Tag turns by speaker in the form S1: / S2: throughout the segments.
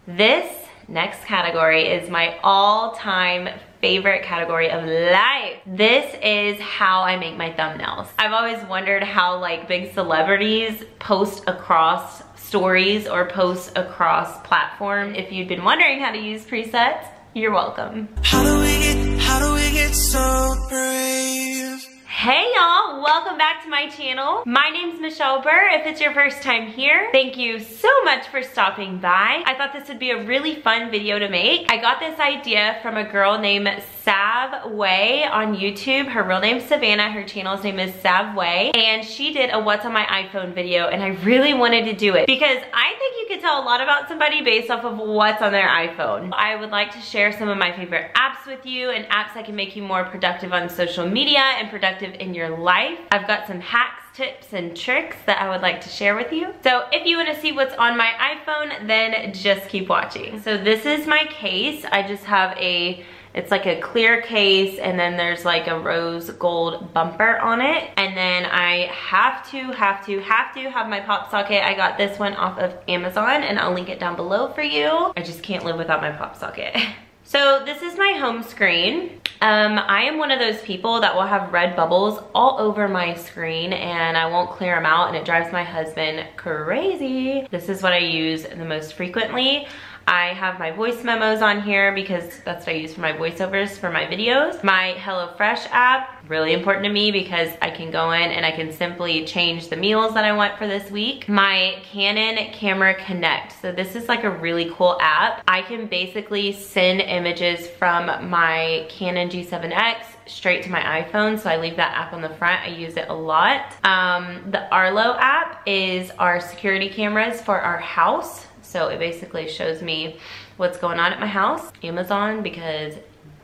S1: This next category is my all-time favorite category of life. This is how I make my thumbnails. I've always wondered how like big celebrities post across stories or post across platforms. If you've been wondering how to use presets, you're welcome. How do we get so brave? Hey y'all, welcome back to my channel. My name's Michelle Burr. If it's your first time here, thank you so much for stopping by. I thought this would be a really fun video to make. I got this idea from a girl named Sav Way on YouTube. Her real name's Savannah, her channel's name is Sav Way, and she did a what's on my iPhone video, and I really wanted to do it because I think you could tell a lot about somebody based off of what's on their iPhone. I would like to share some of my favorite apps with you and apps that can make you more productive on social media and productive in your life. I've got some hacks, tips, and tricks that I would like to share with you. So if you want to see what's on my iPhone, then just keep watching. So this is my case. I just have it's like a clear case, and then there's like a rose gold bumper on it. And then I have to have my pop socket. I got this one off of Amazon, and I'll link it down below for you. I just can't live without my pop socket. So this is my home screen. I am one of those people that will have red bubbles all over my screen and I won't clear them out, and it drives my husband crazy. This is what I use the most frequently. I have my voice memos on here because that's what I use for my voiceovers for my videos. My HelloFresh app, really important to me because I can go in and I can simply change the meals that I want for this week. My Canon Camera Connect. So this is like a really cool app. I can basically send images from my Canon G7X straight to my iPhone, so I leave that app on the front. I use it a lot. The Arlo app is our security cameras for our house. So it basically shows me what's going on at my house. Amazon, because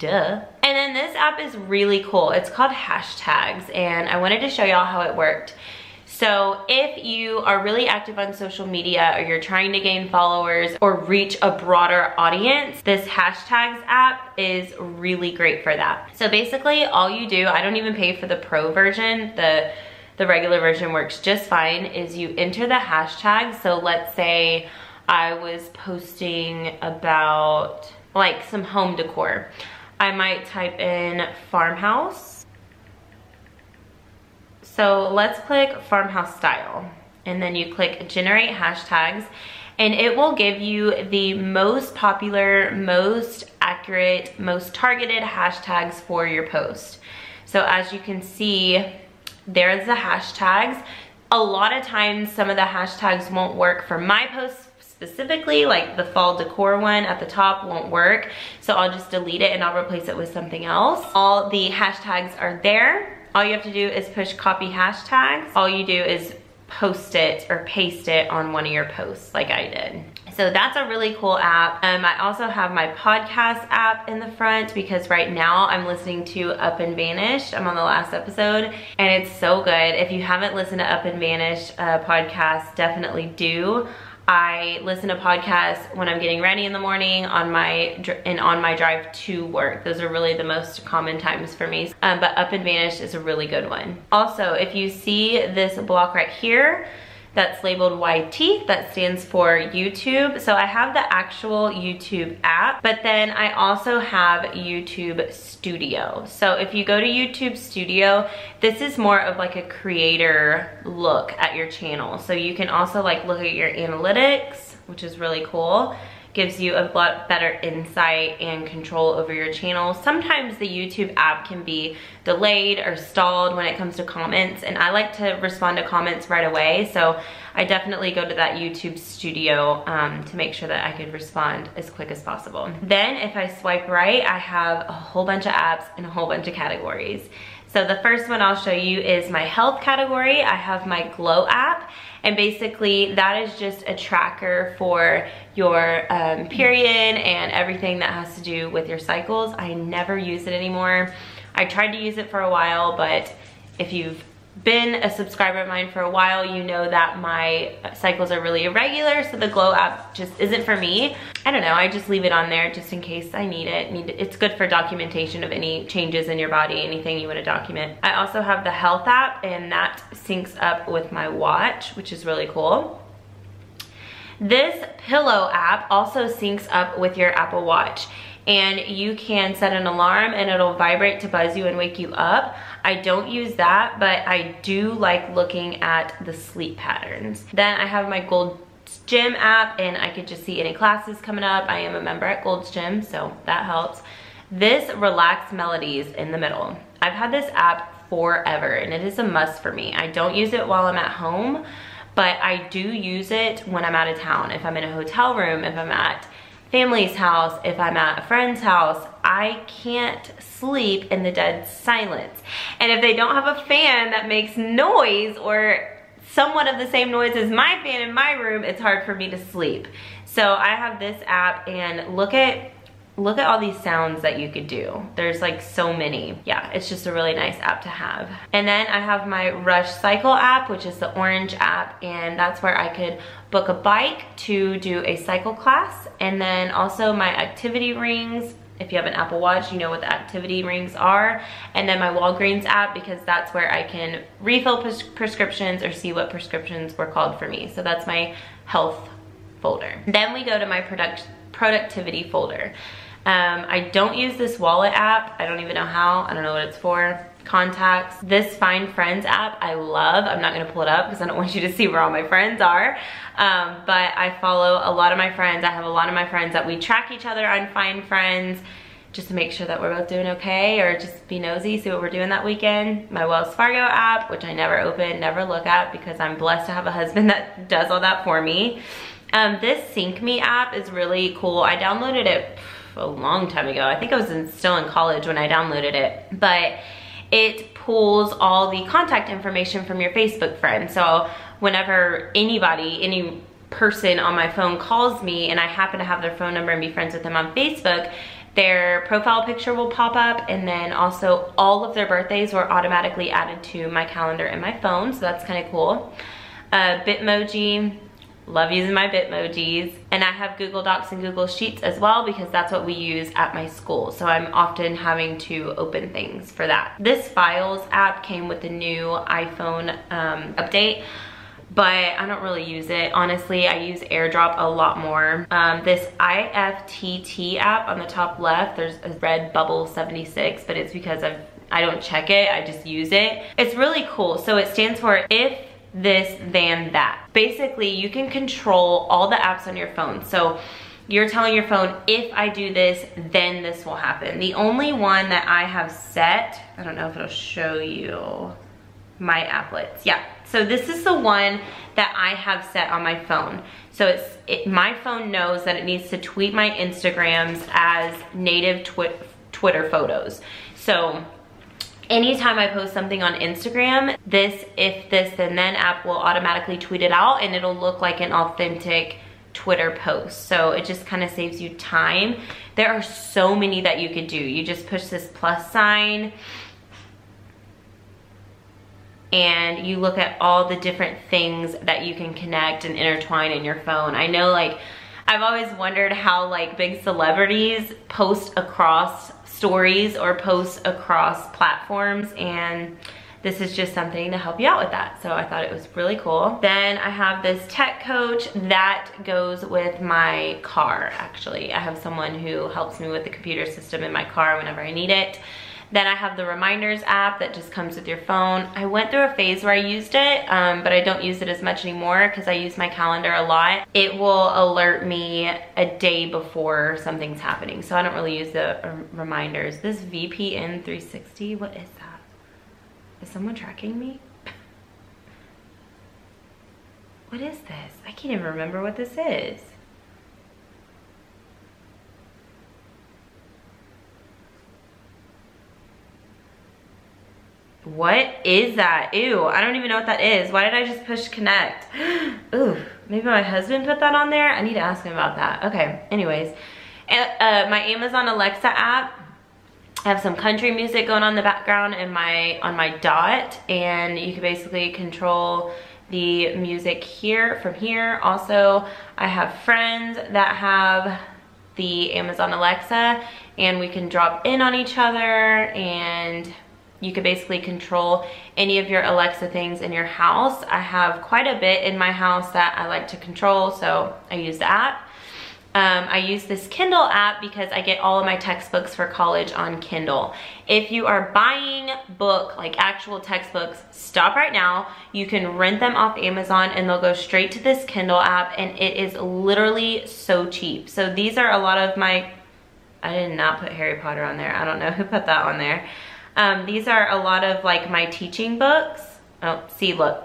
S1: duh. And then this app is really cool. It's called Hashtags, and I wanted to show y'all how it worked. So if you are really active on social media, or you're trying to gain followers or reach a broader audience, this Hashtags app is really great for that. So basically all you do, I don't even pay for the pro version, the regular version works just fine, is you enter the hashtags. So let's say I was posting about like some home decor. I might type in farmhouse. So let's click farmhouse style, and then you click generate hashtags, and it will give you the most popular, most accurate, most targeted hashtags for your post. So as you can see, there's the hashtags. A lot of times some of the hashtags won't work for my posts specifically, like the fall decor one at the top won't work. So I'll just delete it and I'll replace it with something else. All the hashtags are there. All you have to do is push copy hashtags. All you do is post it or paste it on one of your posts like I did. So that's a really cool app. I also have my podcast app in the front because right now I'm listening to Up and Vanished. I'm on the last episode and it's so good. If you haven't listened to Up and Vanished podcast, definitely do. I listen to podcasts when I'm getting ready in the morning, on my drive to work. Those are really the most common times for me. But Up and Vanished is a really good one. Also, if you see this block right here, that's labeled YT, that stands for YouTube. So I have the actual YouTube app, but then I also have YouTube Studio. So if you go to YouTube Studio, this is more of like a creator look at your channel. So you can also like look at your analytics, which is really cool. Gives you a lot better insight and control over your channel. Sometimes the YouTube app can be delayed or stalled when it comes to comments, and I like to respond to comments right away, so I definitely go to that YouTube Studio to make sure that I could respond as quick as possible. Then if I swipe right, I have a whole bunch of apps and a whole bunch of categories. So the first one I'll show you is my health category. I have my Glow app, and basically that is just a tracker for your period and everything that has to do with your cycles. I never use it anymore. I tried to use it for a while, but if you've been a subscriber of mine for a while, you know that my cycles are really irregular, so the Glow app just isn't for me. I don't know, I just leave it on there just in case I need it. It's good for documentation of any changes in your body, anything you want to document. I also have the health app, and that syncs up with my watch, which is really cool. This pillow app also syncs up with your Apple Watch, and you can set an alarm and it'll vibrate to buzz you and wake you up. I don't use that, but I do like looking at the sleep patterns. Then I have my Gold's Gym app, and I could just see any classes coming up. I am a member at Gold's Gym, so that helps. This Relax Melodies in the middle. I've had this app forever, and it is a must for me. I don't use it while I'm at home, but I do use it when I'm out of town. If I'm in a hotel room, if I'm at family's house, if I'm at a friend's house, I can't sleep in the dead silence. And if they don't have a fan that makes noise or somewhat of the same noise as my fan in my room, it's hard for me to sleep. So I have this app, and look at all these sounds that you could do. There's like so many. Yeah, it's just a really nice app to have. And then I have my Rush Cycle app, which is the orange app, and that's where I could book a bike to do a cycle class. And then also my activity rings. If you have an Apple Watch, you know what the activity rings are. And then my Walgreens app, because that's where I can refill prescriptions or see what prescriptions were called for me. So that's my health folder. Then we go to my productivity folder. I don't use this wallet app. I don't even know how. I don't know what it's for. Contacts. This Find Friends app I love. I'm not gonna pull it up because I don't want you to see where all my friends are. But I follow a lot of my friends. I have a lot of my friends that we track each other on Find Friends just to make sure that we're both doing okay, or just be nosy, see what we're doing that weekend. My Wells Fargo app, which I never open, never look at, because I'm blessed to have a husband that does all that for me. This Sync Me app is really cool. I downloaded it a long time ago. I think I was still in college when I downloaded it, but it pulls all the contact information from your Facebook friends. So whenever any person on my phone calls me and I happen to have their phone number and be friends with them on Facebook, their profile picture will pop up, and then also all of their birthdays were automatically added to my calendar in my phone, so that's kind of cool. Bitmoji. Love using my Bitmojis. And I have Google Docs and Google Sheets as well, because that's what we use at my school. So I'm often having to open things for that. This Files app came with the new iPhone update, but I don't really use it. Honestly, I use AirDrop a lot more. This IFTT app on the top left, there's a red bubble 76, but it's because I don't check it, I just use it. It's really cool. So it stands for if this, then that. Basically, you can control all the apps on your phone. So you're telling your phone, if I do this, then this will happen. The only one that I have set, I don't know if it'll show you my applets. Yeah, so this is the one that I have set on my phone. So my phone knows that it needs to tweet my Instagrams as native Twitter photos. So anytime I post something on Instagram, this if this then app will automatically tweet it out, and it'll look like an authentic Twitter post. So it just kind of saves you time. There are so many that you could do. You just push this plus sign and you look at all the different things that you can connect and intertwine in your phone. I know, like, I've always wondered how like big celebrities post across stories or post across platforms, and this is just something to help you out with that. So I thought it was really cool. Then I have this tech coach that goes with my car, actually. I have someone who helps me with the computer system in my car whenever I need it. Then I have the reminders app that just comes with your phone. I went through a phase where I used it, but I don't use it as much anymore because I use my calendar a lot. It will alert me a day before something's happening, so I don't really use the reminders. This VPN 360, what is that? Is someone tracking me? What is this? I can't even remember what this is. What is that? Ew, I don't even know what that is. Why did I just push connect? Ooh, maybe my husband put that on there? I need to ask him about that. Okay, anyways. My Amazon Alexa app, I have some country music going on in the background and on my Dot, and you can basically control the music from here. Also, I have friends that have the Amazon Alexa, and we can drop in on each other, and You could basically control any of your Alexa things in your house. I have quite a bit in my house that I like to control, so I use the app. I use this Kindle app because I get all of my textbooks for college on Kindle. If you are buying book, like actual textbooks, stop right now. You can rent them off Amazon and they'll go straight to this Kindle app, and it is literally so cheap. So these are a lot of my, I did not put Harry Potter on there. I don't know who put that on there. These are a lot of like my teaching books. Oh, see, look.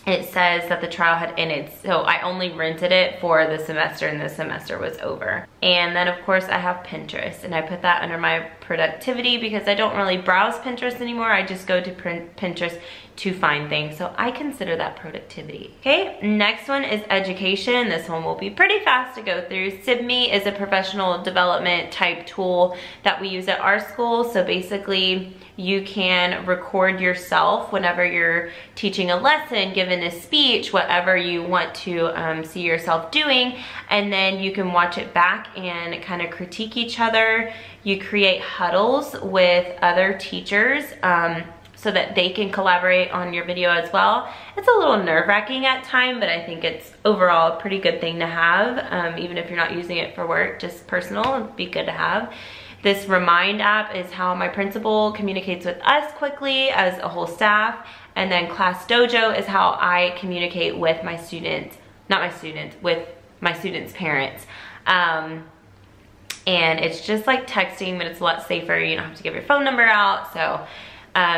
S1: It says that the trial had ended, so I only rented it for the semester and the semester was over. And then of course I have Pinterest, and I put that under my productivity because I don't really browse Pinterest anymore. I just go to Pinterest to find things, so I consider that productivity. Okay, next one is education. This one will be pretty fast to go through. SibMe is a professional development type tool that we use at our school. So basically you can record yourself whenever you're teaching a lesson, giving a speech, whatever you want to see yourself doing, and then you can watch it back and kind of critique each other. You create huddles with other teachers so that they can collaborate on your video as well. It's a little nerve-wracking at times, but I think it's overall a pretty good thing to have. Even if you're not using it for work, just personal, it'd be good to have. This Remind app is how my principal communicates with us quickly as a whole staff. And then Class Dojo is how I communicate with my students, not my students, with my students' parents. And it's just like texting, but it's a lot safer. You don't have to give your phone number out. So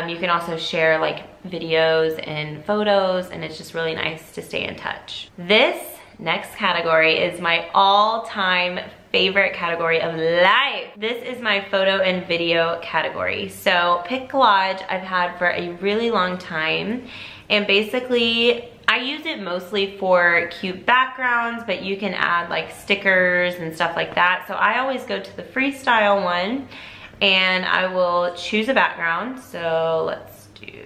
S1: you can also share like videos and photos, and it's just really nice to stay in touch. This next category is my all-time favorite category of life. This is my photo and video category. So Pic Collage I've had for a really long time, and basically I use it mostly for cute backgrounds, but you can add like stickers and stuff like that. So I always go to the freestyle one, and I will choose a background. So let's do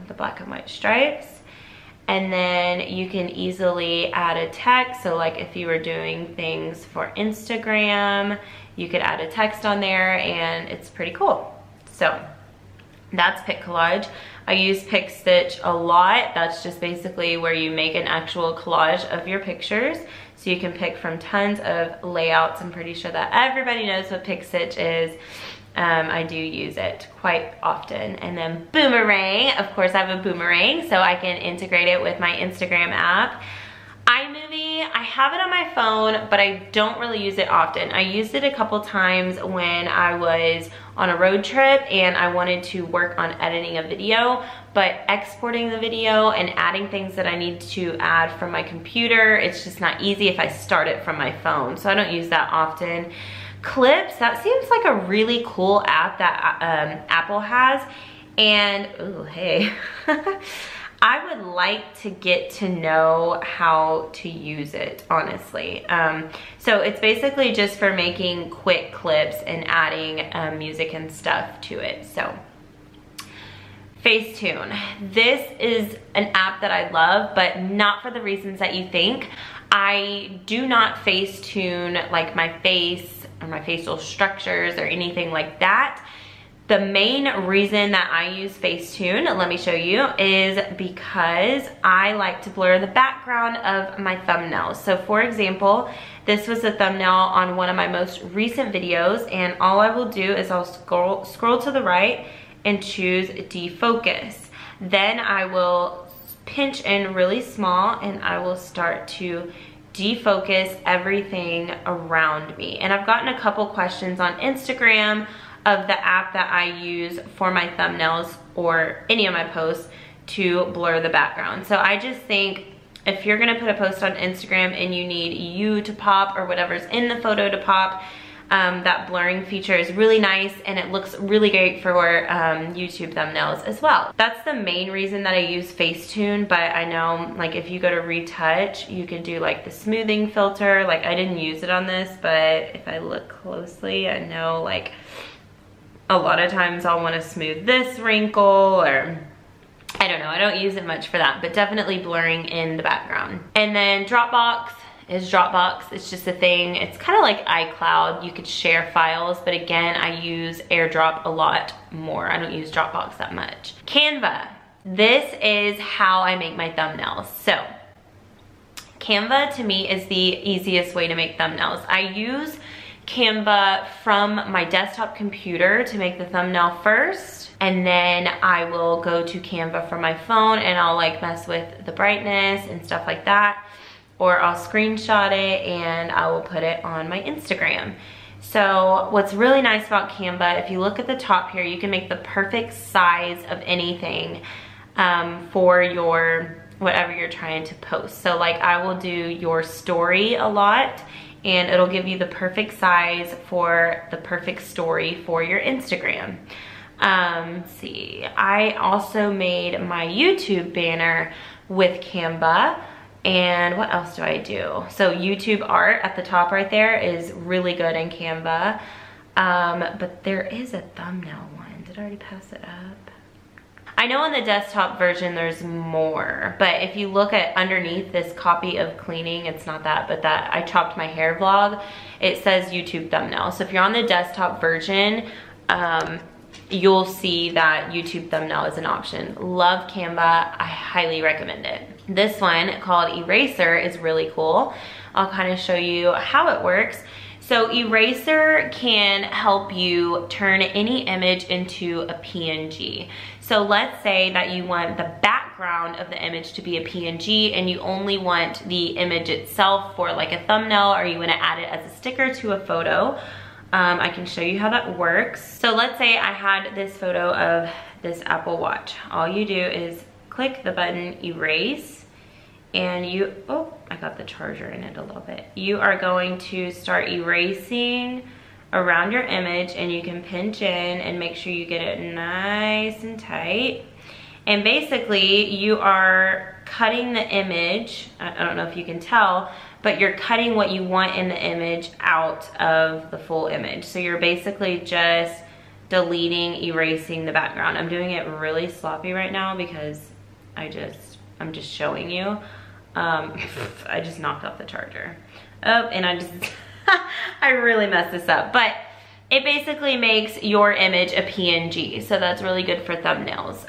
S1: the black and white stripes. And then you can easily add a text. So like if you were doing things for Instagram, you could add a text on there, and it's pretty cool. So that's Pic Collage. I use Pic Stitch a lot. That's just basically where you make an actual collage of your pictures. So you can pick from tons of layouts. I'm pretty sure that everybody knows what Pic Stitch is. I do use it quite often. And then Boomerang, of course I have a Boomerang, so I can integrate it with my Instagram app. iMovie, I have it on my phone, but I don't really use it often. I used it a couple times when I was on a road trip and I wanted to work on editing a video, but exporting the video and adding things that I need to add from my computer, it's just not easy if I start it from my phone, so I don't use that often. Clips, that seems like a really cool app that Apple has, and oh hey, I would like to get to know how to use it, honestly. So it's basically just for making quick clips and adding music and stuff to it. So Facetune, this is an app that I love, but not for the reasons that you think. I do not Facetune like my face or my facial structures or anything like that. The main reason that I use Facetune, let me show you, is because I like to blur the background of my thumbnails. So for example, this was a thumbnail on one of my most recent videos, and all I will do is I'll scroll to the right and choose defocus. Then I will pinch in really small and I will start to defocus everything around me. And I've gotten a couple questions on Instagram of the app that I use for my thumbnails or any of my posts to blur the background. So I just think if you're gonna put a post on Instagram and you need you to pop or whatever's in the photo to pop, that blurring feature is really nice and it looks really great for YouTube thumbnails as well. That's the main reason that I use Facetune, but I know like if you go to retouch, you can do like the smoothing filter. Like I didn't use it on this, but if I look closely, I know like a lot of times I'll want to smooth this wrinkle, or I don't know, I don't use it much for that, but definitely blurring in the background. And then Dropbox is Dropbox. It's just a thing. It's kind of like iCloud. You could share files, but again, I use AirDrop a lot more. I don't use Dropbox that much. Canva. This is how I make my thumbnails. So Canva to me is the easiest way to make thumbnails. I use Canva from my desktop computer to make the thumbnail first, and then I will go to Canva from my phone and I'll like mess with the brightness and stuff like that, or I'll screenshot it and I will put it on my Instagram. So what's really nice about Canva, if you look at the top here, you can make the perfect size of anything for your whatever you're trying to post. So like I will do your story a lot, and it'll give you the perfect size for the perfect story for your Instagram. Let's see, I also made my YouTube banner with Canva. And what else do I do? So YouTube art at the top right there is really good in Canva. But there is a thumbnail one. Did I already pass it up? I know on the desktop version there's more, but if you look at underneath this copy of cleaning, it's not that, but that I chopped my hair vlog, it says YouTube thumbnail. So if you're on the desktop version, you'll see that YouTube thumbnail is an option. Love Canva, I highly recommend it. This one called Eraser is really cool. I'll kind of show you how it works. So Eraser can help you turn any image into a PNG. So let's say that you want the background of the image to be a PNG and you only want the image itself for like a thumbnail, or you want to add it as a sticker to a photo. I can show you how that works. So let's say I had this photo of this Apple Watch. All you do is click the button erase, and you, oh, I got the charger in it a little bit. You are going to start erasing around your image, and you can pinch in and make sure you get it nice and tight. And basically you are cutting the image, I don't know if you can tell, but you're cutting what you want in the image out of the full image. So you're basically just deleting, erasing the background. I'm doing it really sloppy right now because I'm just showing you. I just knocked off the charger. Oh, and I just, I really messed this up. But it basically makes your image a PNG. So that's really good for thumbnails.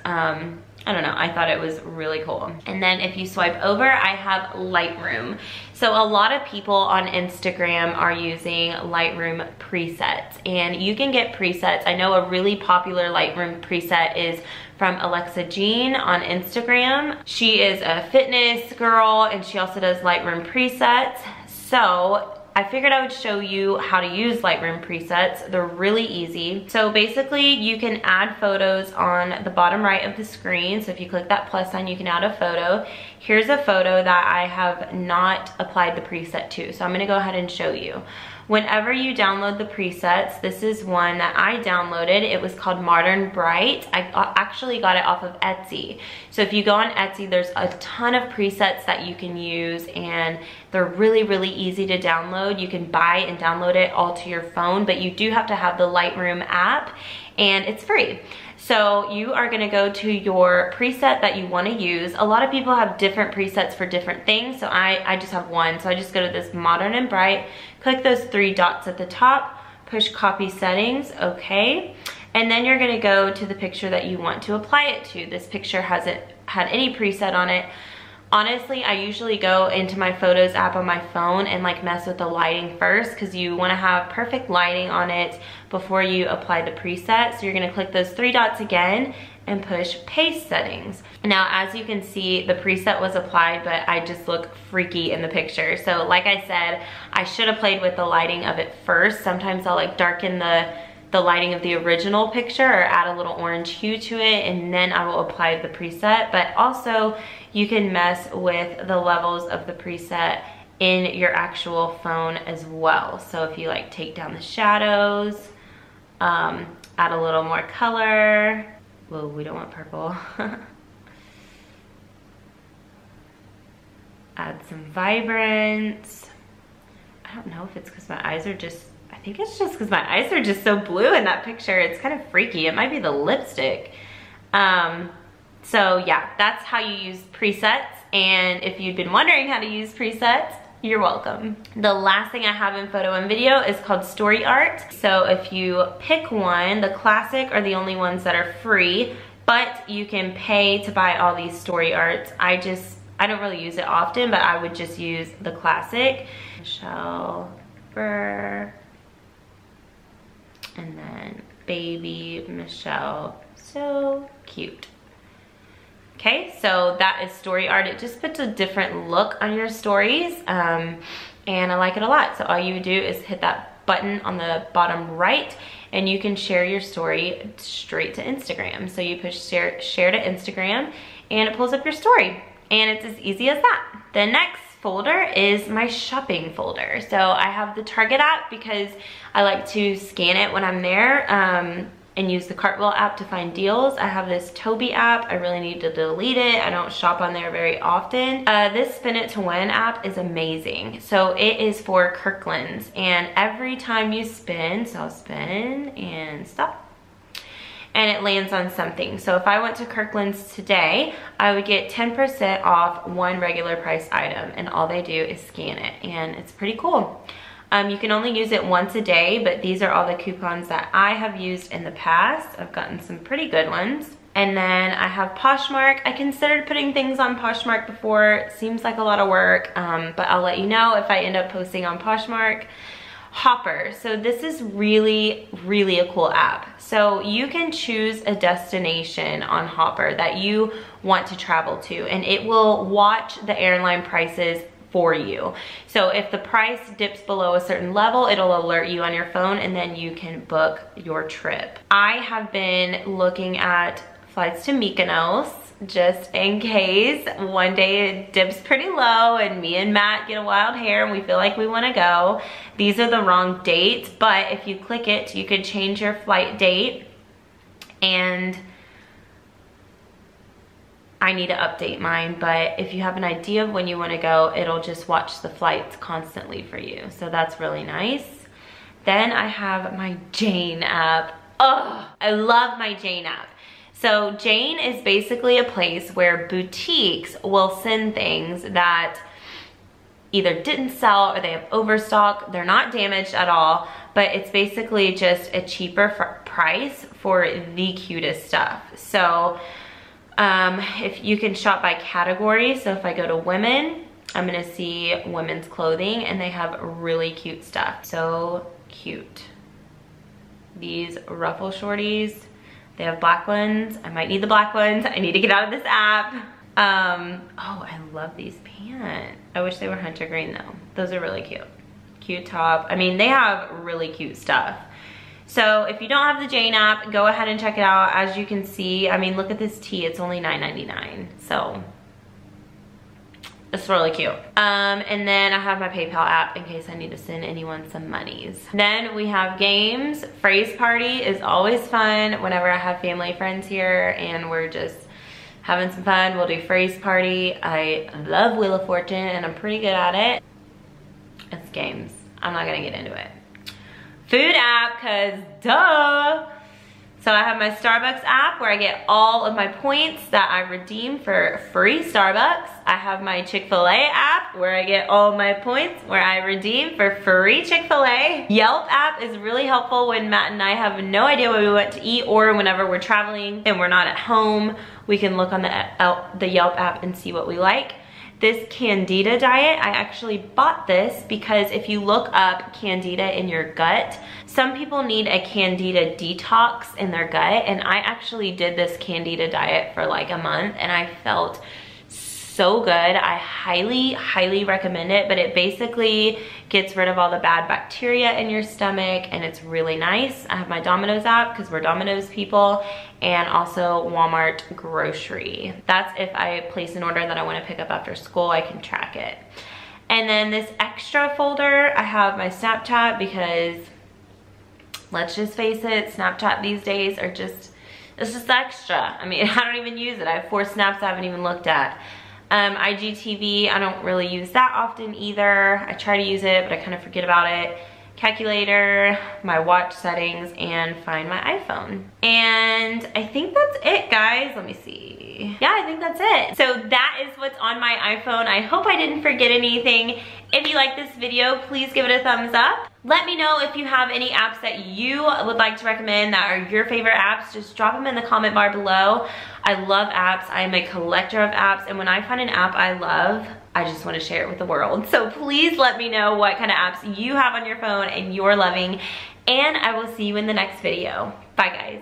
S1: I don't know, I thought it was really cool. And then if you swipe over, I have Lightroom. So a lot of people on Instagram are using Lightroom presets, and you can get presets. I know a really popular Lightroom preset is from Alexa Jean on Instagram. She is a fitness girl and she also does Lightroom presets. So I figured I would show you how to use Lightroom presets. They're really easy. So basically you can add photos on the bottom right of the screen. So if you click that plus sign, you can add a photo. Here's a photo that I have not applied the preset to. So I'm gonna go ahead and show you. Whenever you download the presets, this is one that I downloaded. It was called Modern Bright. I actually got it off of Etsy. So if you go on Etsy, there's a ton of presets that you can use, and they're really, really easy to download. You can buy and download it all to your phone, but you do have to have the Lightroom app, and it's free. So you are gonna go to your preset that you wanna use. A lot of people have different presets for different things, so I just have one. So I just go to this Modern and Bright, click those three dots at the top, push copy settings, okay. And then you're gonna go to the picture that you want to apply it to. This picture hasn't had any preset on it. Honestly, I usually go into my Photos app on my phone and like mess with the lighting first, because you want to have perfect lighting on it before you apply the preset. So you're going to click those three dots again and push paste settings. Now, as you can see, the preset was applied, but I just look freaky in the picture. So like I said, I should have played with the lighting of it first. Sometimes I'll like darken the lighting of the original picture or add a little orange hue to it, and then I will apply the preset. But also you can mess with the levels of the preset in your actual phone as well. So if you like take down the shadows, add a little more color. Whoa, we don't want purple. Add some vibrance. I don't know if it's because my eyes are just, I think it's just because my eyes are just so blue in that picture. It's kind of freaky. It might be the lipstick. So yeah, that's how you use presets. And if you'd been wondering how to use presets, You're welcome. The last thing I have in photo and video is called story art. So if you pick one, the classic are the only ones that are free, but you can pay to buy all these story arts. I don't really use it often, but I would just use the classic. Michelle Burr, and then baby Michelle, so cute. Okay, so that is story art. It just puts a different look on your stories, and I like it a lot. So all you would do is hit that button on the bottom right, and you can share your story straight to Instagram. So you push share to Instagram, and it pulls up your story, and it's as easy as that. The next folder is my shopping folder. So I have the Target app because I like to scan it when I'm there, and use the Cartwheel app to find deals. I have this Toby app. I really need to delete it. I don't shop on there very often. This Spin It to Win app is amazing. So it is for Kirkland's, and every time you spin, so I'll spin and stop, and it lands on something. So if I went to Kirkland's today, I would get 10% off one regular price item, and all they do is scan it, and it's pretty cool. You can only use it once a day, but these are all the coupons that I have used in the past. I've gotten some pretty good ones. And then I have Poshmark. I considered putting things on Poshmark before. It seems like a lot of work, but I'll let you know if I end up posting on Poshmark. Hopper. So this is really, really a cool app. So you can choose a destination on Hopper that you want to travel to, and it will watch the airline prices for you. So if the price dips below a certain level, it'll alert you on your phone, and then you can book your trip. I have been looking at flights to Mykonos just in case one day it dips pretty low and me and Matt get a wild hair and we feel like we want to go. These are the wrong dates, but if you click it, you could change your flight date, and I need to update mine, but if you have an idea of when you want to go, it'll just watch the flights constantly for you. So that's really nice. Then I have my Jane app. Oh, I love my Jane app. So Jane is basically a place where boutiques will send things that either didn't sell or they have overstock. They're not damaged at all, but it's basically just a cheaper price for the cutest stuff. So if you can shop by category, so if I go to women, I'm gonna see women's clothing, and they have really cute stuff. So cute. These ruffle shorties, they have black ones. I might need the black ones. I need to get out of this app. Oh, I love these pants. I wish they were hunter green though. Those are really cute. Cute top. I mean, they have really cute stuff. So if you don't have the Jane app, go ahead and check it out. As you can see, I mean, look at this tee. It's only $9.99. So it's really cute. And then I have my PayPal app in case I need to send anyone some monies. Then we have games. Phrase Party is always fun whenever I have family friends here and we're just having some fun. We'll do Phrase Party. I love Wheel of Fortune and I'm pretty good at it. It's games. I'm not gonna get into it. Food app, cause duh. So I have my Starbucks app where I get all of my points that I redeem for free Starbucks. I have my Chick-fil-A app where I get all my points where I redeem for free Chick-fil-A. Yelp app is really helpful when Matt and I have no idea what we want to eat, or whenever we're traveling and we're not at home, we can look on the Yelp app and see what we like. This Candida diet, I actually bought this because if you look up Candida in your gut, some people need a Candida detox in their gut, and I actually did this Candida diet for like a month and I felt so good. I highly, highly recommend it, but it basically gets rid of all the bad bacteria in your stomach and it's really nice. I have my Domino's app because we're Domino's people, and also Walmart grocery. That's if I place an order that I want to pick up after school, I can track it. And then this extra folder, I have my Snapchat because let's just face it, Snapchat these days are just, it's just extra. I mean, I don't even use it. I have 4 snaps I haven't even looked at. IGTV, I don't really use that often either. I try to use it, but I kind of forget about it. calculator, my watch settings, and find my iPhone. And I think that's it, guys. Let me see. Yeah, I think that's it. So that is what's on my iPhone. I hope I didn't forget anything. If you like this video, please give it a thumbs up. Let me know if you have any apps that you would like to recommend that are your favorite apps. Just drop them in the comment bar below. I love apps. I am a collector of apps, and when I find an app I love, I just want to share it with the world. So please let me know what kind of apps you have on your phone and you're loving, and I will see you in the next video. Bye, guys.